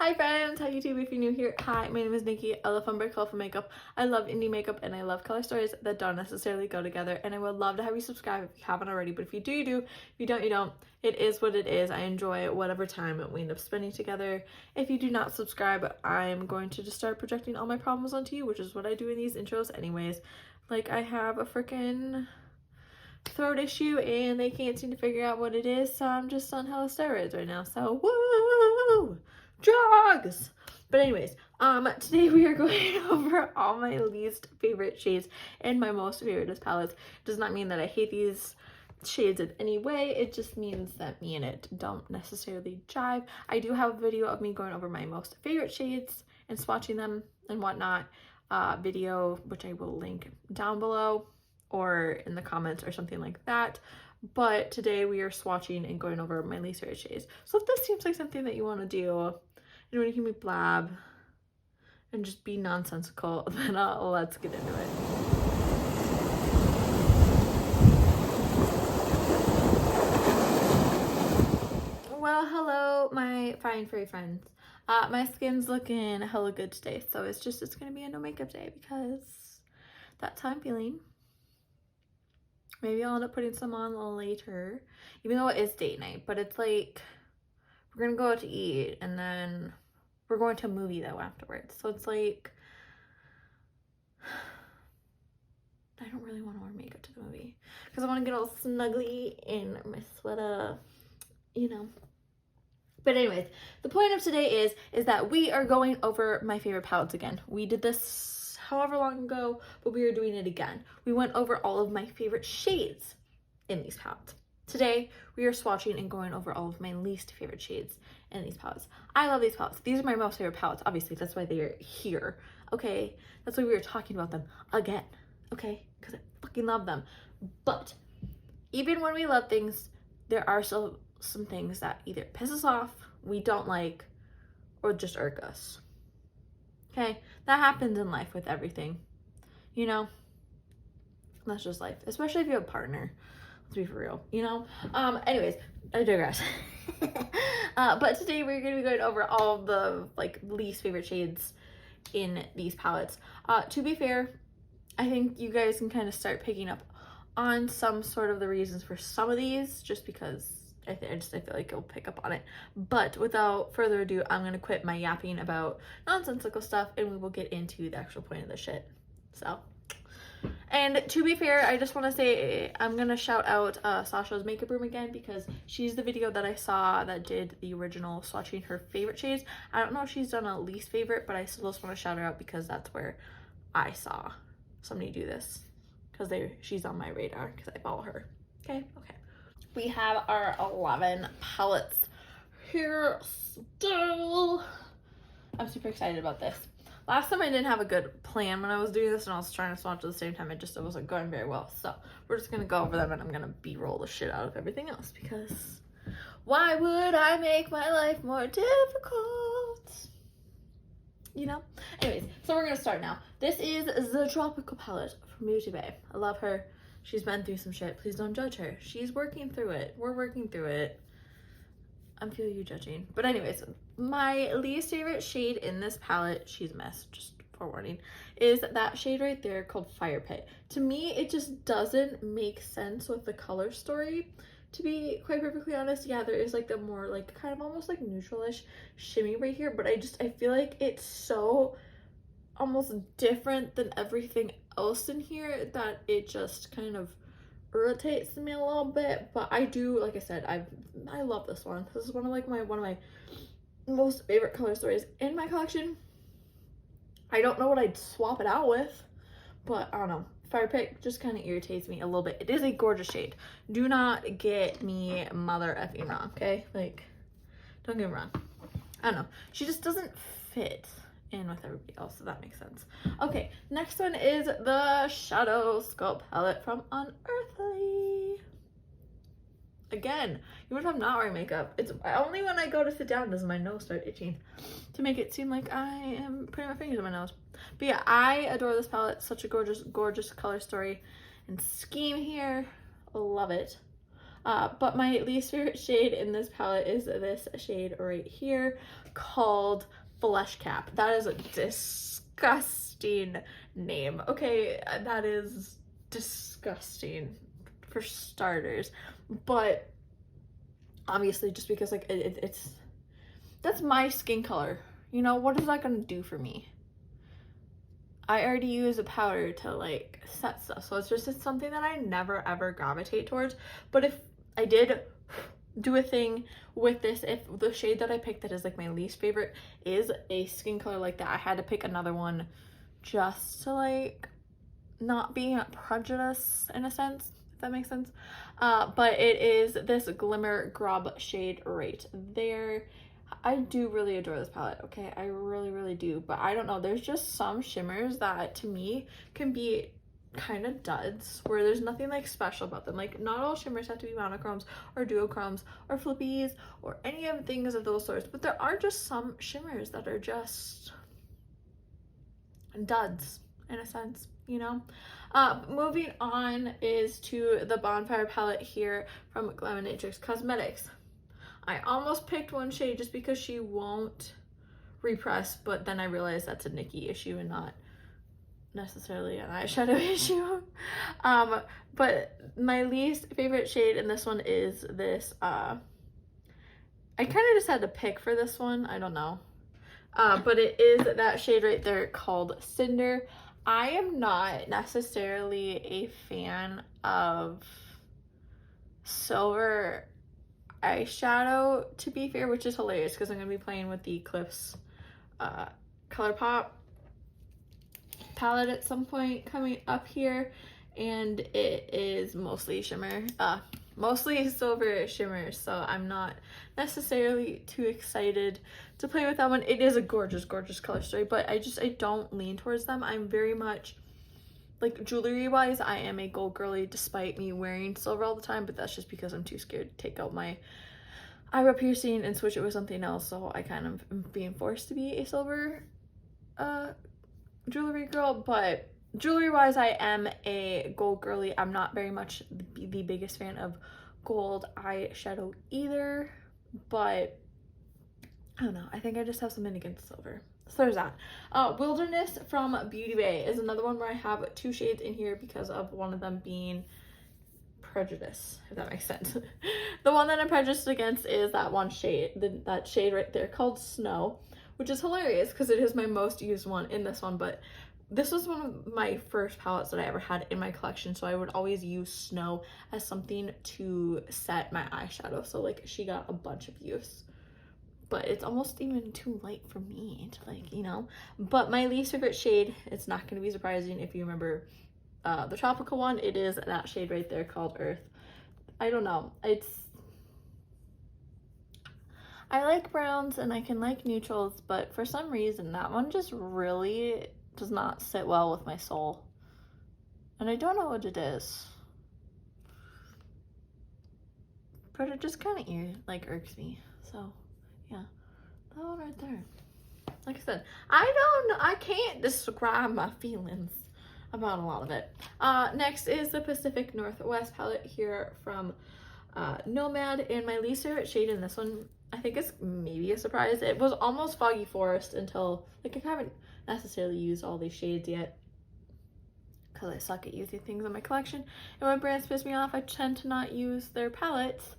Hi friends, hi YouTube if you're new here. Hi, my name is Nikki. I love fun, bright, colorful makeup. I love indie makeup and I love color stories that don't necessarily go together. And I would love to have you subscribe if you haven't already. But if you do, you do. If you don't, you don't. It is what it is. I enjoy whatever time we end up spending together. If you do not subscribe, I'm going to just start projecting all my problems onto you, which is what I do in these intros anyways. Like I have a freaking throat issue and they can't seem to figure out what it is, so I'm just on hella steroids right now. So woo! Drugs! But anyways, today we are going over all my least favorite shades and my most favorite palettes. Does not mean that I hate these shades in any way. It just means that me and it don't necessarily jive. I do have a video of me going over my most favorite shades and swatching them and whatnot, video which I will link down below or in the comments or something like that. But today we are swatching and going over my least favorite shades. So if this seems like something that you want to do, you want to hear me blab and just be nonsensical, then let's get into it. Well, hello, my fine furry friends. My skin's looking hella good today, so it's gonna be a no makeup day because that's how I'm feeling. Maybe I'll end up putting some on later, even though it is date night, but it's like we're gonna go out to eat and then we're going to a movie though afterwards. So it's like I don't really want to wear makeup to the movie because I want to get all snuggly in my sweater, you know. But anyways, the point of today is that we are going over my favorite palettes again. We did this however long ago, but we are doing it again. We went over all of my favorite shades in these palettes. Today, we are swatching and going over all of my least favorite shades in these palettes. I love these palettes. These are my most favorite palettes. Obviously, that's why they are here, okay? That's why we were talking about them again, okay? Because I fucking love them. But even when we love things, there are still some things that either piss us off, we don't like, or just irk us. Okay? That happens in life with everything. You know? That's just life. Especially if you have a partner. Let's be for real, you know? Anyways, I digress. But today we're going to be going over all of the like least favorite shades in these palettes. To be fair, I think you guys can kind of start picking up on some sort of the reasons for some of these just because I feel like you'll pick up on it. But without further ado, I'm going to quit my yapping about nonsensical stuff and we will get into the actual point of the shit. So... And to be fair, I just want to say I'm going to shout out Sasha's makeup room again because she's the video that I saw that did the original swatching her favorite shades. I don't know if she's done a least favorite, but I still just want to shout her out because that's where I saw somebody do this because she's on my radar because I follow her. Okay. We have our 11 palettes here still. I'm super excited about this. Last time I didn't have a good plan when I was doing this and I was trying to swatch at the same time. It wasn't going very well. So we're just going to go over them and I'm going to B-roll the shit out of everything else because why would I make my life more difficult? You know? Anyways, so we're going to start now. This is the Tropical palette from Beauty Bay. I love her. She's been through some shit. Please don't judge her. She's working through it. We're working through it. I'm feeling you judging. But anyways, my least favorite shade in this palette, she's a mess, just forewarning, is that shade right there called Fire Pit. To me, it just doesn't make sense with the color story. To be quite perfectly honest, yeah, there is like the more like kind of almost like neutralish shimmy right here, but I feel like it's so almost different than everything else in here that it just kind of irritates me a little bit. But I do, like I said, I love this one. This is one of my most favorite color stories in my collection. I don't know what I'd swap it out with, but I don't know. Fire Pit just kind of irritates me a little bit. It is a gorgeous shade. Do not get me mother effing wrong, okay? Like, don't get me wrong. I don't know. She just doesn't fit in with everybody else, so that makes sense. Okay, next one is the Shadow Sculpt palette from Unearthly. Again, even if I'm not wearing makeup, it's only when I go to sit down does my nose start itching to make it seem like I am putting my fingers in my nose. But yeah, I adore this palette. Such a gorgeous color story and scheme here. Love it. But my least favorite shade in this palette is this shade right here called Flesh Cap. That is a disgusting name. Okay, that is disgusting for starters. But obviously just because like it's that's my skin color. You know, what is that gonna do for me? I already use a powder to like set stuff, so it's something that I never ever gravitate towards. But if I did do a thing with this, if the shade that I picked that is like my least favorite is a skin color like that, I had to pick another one just to like not be prejudiced in a sense, if that makes sense. But it is this Glimmer Grub shade right there. I do really adore this palette, okay? I really, really do. But I don't know, there's just some shimmers that to me can be kind of duds, where there's nothing like special about them. Like, not all shimmers have to be monochromes or duochromes or flippies or any of things of those sorts, but there are just some shimmers that are just duds in a sense, you know? Moving on is to the Bonfire palette here from Glaminatrix Cosmetics. I almost picked one shade just because she won't repress, but then I realized that's a Nikki issue and not necessarily an eyeshadow issue. But my least favorite shade in this one is this, I kind of just had to pick for this one, I don't know. But it is that shade right there called Cinder. I am not necessarily a fan of silver eyeshadow, to be fair, which is hilarious because I'm going to be playing with the Eclipse ColourPop palette at some point coming up here, and it is mostly shimmer, mostly silver shimmer, so I'm not necessarily too excited to play with that one. It is a gorgeous, gorgeous color story, but I don't lean towards them. I'm very much, like, jewelry wise, I am a gold girly despite me wearing silver all the time, but that's just because I'm too scared to take out my eyebrow piercing and switch it with something else, so I kind of am being forced to be a silver jewelry girl. But jewelry wise, I am a gold girly. I'm not very much the biggest fan of gold eyeshadow either, but I don't know, I think I just have something against silver. So there's that. Wilderness from Beauty Bay is another one where I have two shades in here because of one of them being prejudice, if that makes sense. The one that I'm prejudiced against is that one shade, that shade right there called Snow, which is hilarious because it is my most used one in this one, but this was one of my first palettes that I ever had in my collection, so I would always use Snow as something to set my eyeshadow, so like she got a bunch of use. But it's almost even too light for me to, like, you know. But my least favorite shade, it's not going to be surprising if you remember the tropical one, it is that shade right there called Earth. I don't know, I like browns and I can like neutrals, but for some reason that one just really does not sit well with my soul. And I don't know what it is, but it just kind of irks me. So yeah, that one right there. Like I said, I can't describe my feelings about a lot of it. Next is the Pacific Northwest palette here from Nomad, and my least favorite shade in this one, I think it's maybe a surprise. It was almost Foggy Forest until, like, I haven't necessarily used all these shades yet because I suck at using things in my collection, and when brands piss me off, I tend to not use their palettes.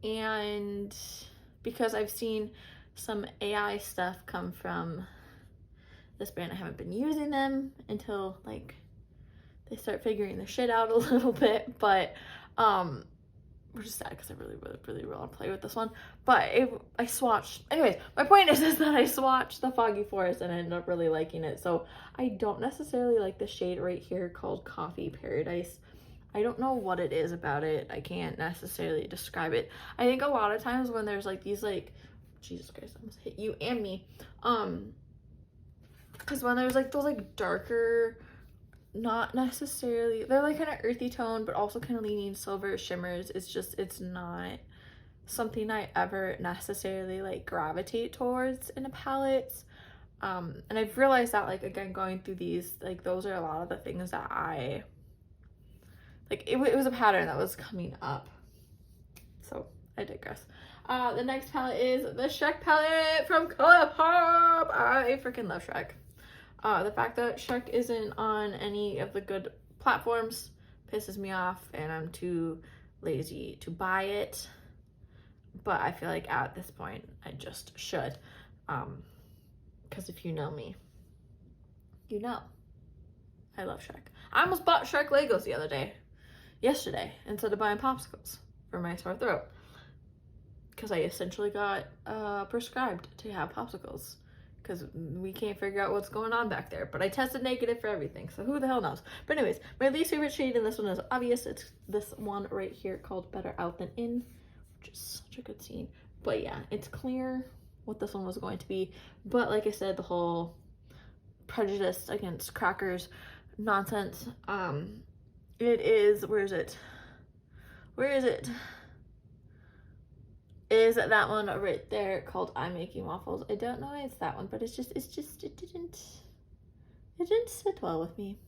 And because I've seen some AI stuff come from this brand, I haven't been using them until like they start figuring their shit out a little bit. But we're just sad because I really want to play with this one. But I swatched, anyways, my point is that I swatched the Foggy Forest and I ended up really liking it. So I don't necessarily like the shade right here called Coffee Paradise. I don't know what it is about it. I can't necessarily describe it. I think a lot of times when there's like these, like, Jesus Christ, I almost hit you and me. Because when there's like those like darker, not necessarily, they're like kind of earthy tone, but also kind of leaning silver shimmers, it's not something I ever necessarily like gravitate towards in a palette. And I've realized that, like, again, going through these, like, those are a lot of the things that I, like, it was a pattern that was coming up I digress. The next palette is the Shrek palette from ColourPop. I freaking love Shrek. The fact that Shrek isn't on any of the good platforms pisses me off, and I'm too lazy to buy it. But I feel like at this point, I just should. Because if you know me, you know I love Shrek. I almost bought Shrek Legos yesterday, instead of buying popsicles for my sore throat. Because I essentially got prescribed to have popsicles. Because we can't figure out what's going on back there. But I tested negative for everything, so who the hell knows? But anyways, my least favorite shade in this one is obvious. It's this one right here called Better Out Than In, which is such a good scene. But yeah, it's clear what this one was going to be. But like I said, the whole prejudice against crackers nonsense. It is, where is it? Is that one right there called I'm Making Waffles? I don't know why it's that one, but it didn't sit well with me.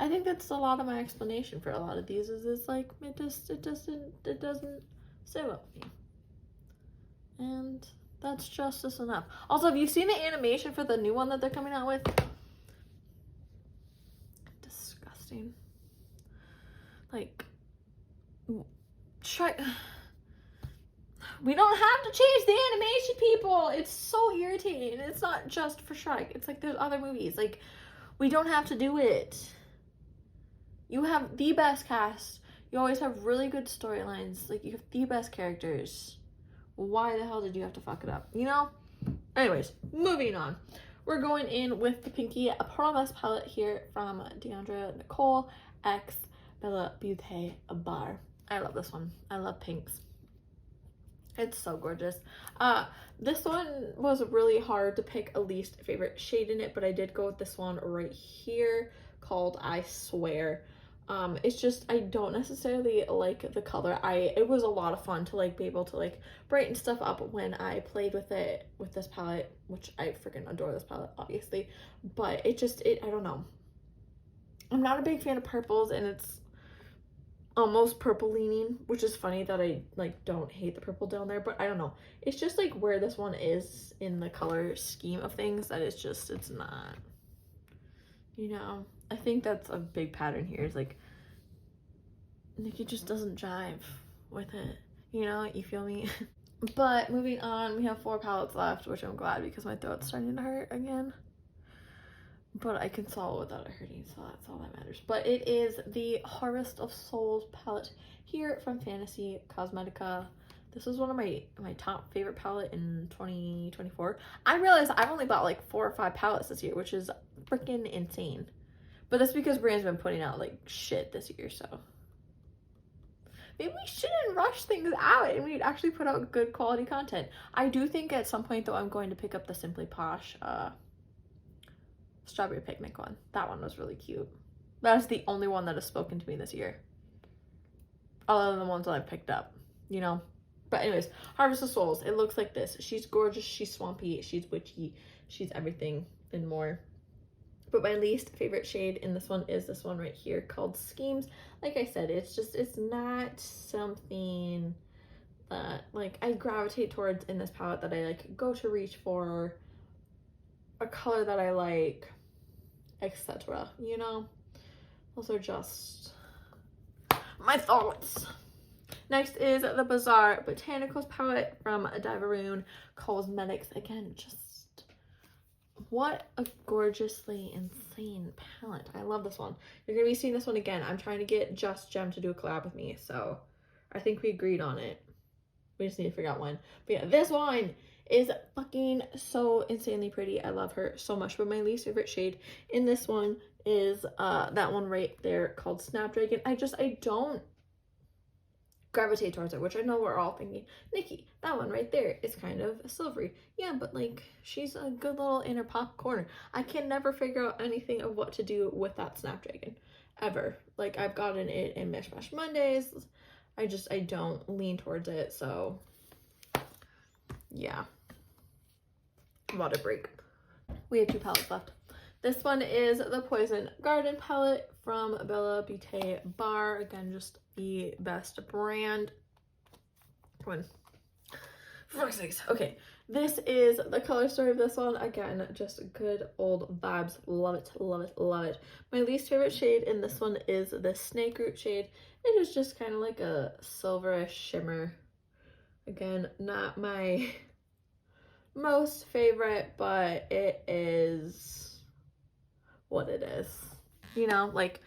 I think that's a lot of my explanation for a lot of these is it's like it doesn't sit well with me. And that's just enough. Also, have you seen the animation for the new one that they're coming out with? Disgusting. Like, Shrek. We don't have to change the animation, people. It's so irritating. It's not just for Shrek. It's like there's other movies. Like, we don't have to do it. You have the best cast. You always have really good storylines. Like, you have the best characters. Why the hell did you have to fuck it up? You know? Anyways, moving on. We're going in with the Pinky Promise palette here from Deandra Nicole x Bella Beauté Bar. I love this one. I love pinks. It's so gorgeous. This one was really hard to pick a least favorite shade in it, but I did go with this one right here called I Swear. It's just, I don't necessarily like the color. It was a lot of fun to like be able to like brighten stuff up when I played with it with this palette, which I freaking adore this palette, obviously. But I don't know. I'm not a big fan of purples, and it's almost purple leaning, which is funny that I like don't hate the purple down there, but I don't know. It's just like where this one is in the color scheme of things that it's not, you know. I think that's a big pattern here is like it just doesn't jive with it, you know, you feel me? But moving on, we have 4 palettes left, which I'm glad because my throat's starting to hurt again. But I can swallow without it hurting, so that's all that matters. But it is the Harvest of Souls palette here from Fantasy Cosmetica. This is one of my top favorite palette in 2024. I realized I've only bought like 4 or 5 palettes this year, which is freaking insane. But that's because brands been putting out like shit this year, so maybe we shouldn't rush things out and we'd actually put out good quality content. I do think at some point though I'm going to pick up the Simply Posh Strawberry Picnic one. That one was really cute. That is the only one that has spoken to me this year, other than the ones that I picked up, you know. But anyways, Harvest of Souls, it looks like this. She's gorgeous, she's swampy, she's witchy, she's everything and more. But my least favorite shade in this one is this one right here called Schemes. Like I said, it's not something that like I gravitate towards in this palette, that I like go to reach for a color that I like, etc. You know, those are just my thoughts. Next is the Bizarre Botanicals palette from Diveroon Cosmetics. Again, just what a gorgeously insane palette. I love this one. You're gonna be seeing this one again. I'm trying to get Just Gem to do a collab with me, so I think we agreed on it. We just need to figure out when. But yeah, this one is fucking so insanely pretty. I love her so much. But my least favorite shade in this one is that one right there called Snapdragon. I don't gravitate towards it, which I know we're all thinking, Nikki, that one right there is kind of silvery. Yeah, but like she's a good little inner pop corner. I can never figure out anything of what to do with that Snapdragon ever. Like I've gotten it in Mish Mash Mondays. I don't lean towards it, so yeah. Water break. We have 2 palettes left. This one is the Poison Garden palette from Bella Beauté Bar. Again, just the best brand. one. For fuck's sakes. Okay, this is the color story of this one. Again, just good old vibes. Love it, love it, love it. My least favorite shade in this one is the Snake Root shade. It is just kind of like a silverish shimmer. Again, not my most favorite, but it is what it is. You know, like,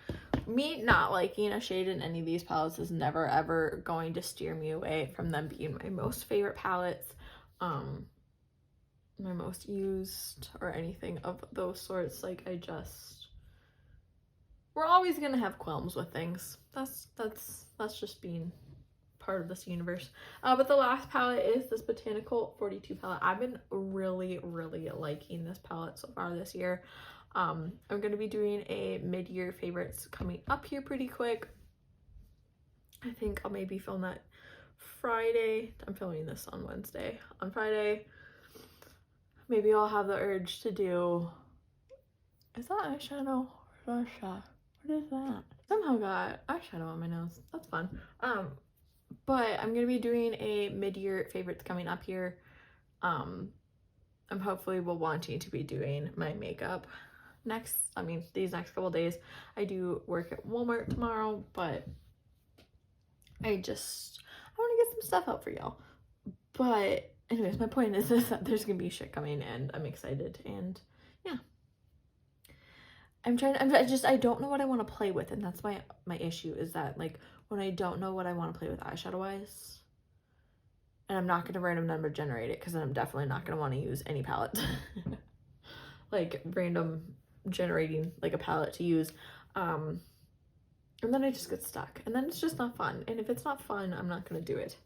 me not liking a shade in any of these palettes is never ever going to steer me away from them being my most favorite palettes, my most used, or anything of those sorts. Like, we're always gonna have qualms with things. That's just being part of this universe. But the last palette is this Botanical 42 palette. I've been really liking this palette so far this year. I'm going to be doing a mid-year favorites coming up here pretty quick. I think I'll maybe film that Friday. I'm filming this on Wednesday. On Friday, maybe I'll have the urge to do, is that eyeshadow or shot? What is that? Somehow got eyeshadow on my nose. That's fun. But I'm going to be doing a mid-year favorites coming up here. I'm hopefully wanting to be doing my makeup these next couple days. I do work at Walmart tomorrow, but I want to get some stuff out for y'all. But anyways, my point is that there's gonna be shit coming, and I'm excited, and yeah. I don't know what I want to play with, and that's my issue, is that, like, when I don't know what I want to play with eyeshadow wise, and I'm not gonna random number generate it, because then I'm definitely not gonna want to use any palette. Like, random generating like a palette to use, and then I just get stuck, and then it's just not fun, and if it's not fun, I'm not gonna do it.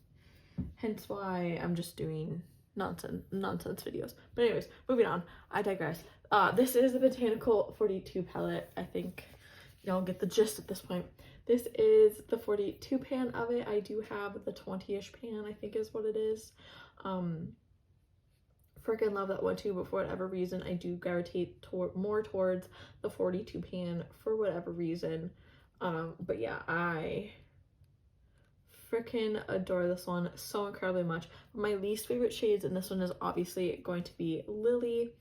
Hence why I'm just doing nonsense videos. But anyways, moving on. I digress. This is the Botanical 42 palette. I think y'all get the gist at this point. This is the 42 pan of it. I do have the 20-ish pan, I think is what it is. Freaking love that one too, but for whatever reason I do gravitate more towards the 42 pan for whatever reason. But yeah, I freaking adore this one so incredibly much. My least favorite shades in this one is obviously going to be Lily,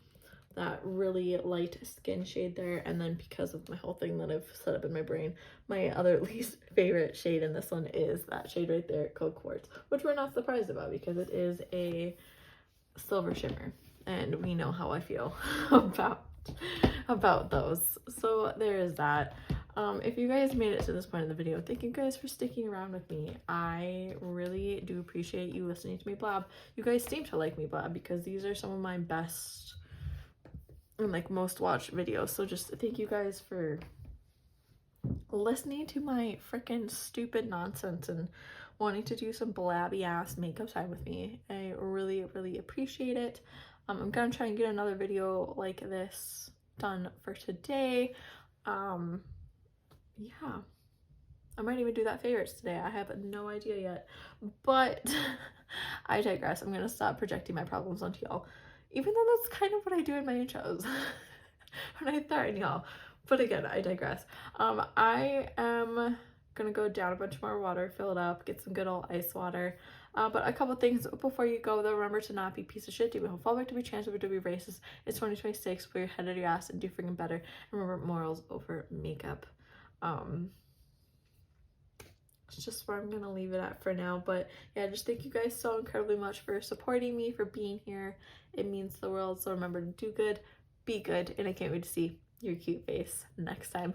that really light skin shade there, and then because of my whole thing that I've set up in my brain, my other least favorite shade in this one is that shade right there called Quartz, which we're not surprised about because it is a silver shimmer, and we know how I feel about those. So there is that. If you guys made it to this point in the video, thank you guys for sticking around with me. I really do appreciate you listening to me blab. You guys seem to like me blab because these are some of my best and like most watched videos. So just thank you guys for listening to my freaking stupid nonsense and wanting to do some blabby ass makeup time with me. I really appreciate it. I'm gonna try and get another video like this done for today. Yeah, I might even do that favorites today. I have no idea yet, but I digress. I'm gonna stop projecting my problems onto y'all, even though that's kind of what I do in my intros when I threaten y'all. But again, I digress. I am gonna go down a bunch more water, fill it up, get some good old ice water. But a couple things before you go though. Remember to not be a piece of shit, do be homophobic, to be transphobic, to be racist. It's 2026, put your head out of your ass and do freaking better. And remember, morals over makeup. It's just where I'm gonna leave it at for now. But yeah, just thank you guys so incredibly much for supporting me, for being here. It means the world. So remember to do good, be good, and I can't wait to see your cute face next time.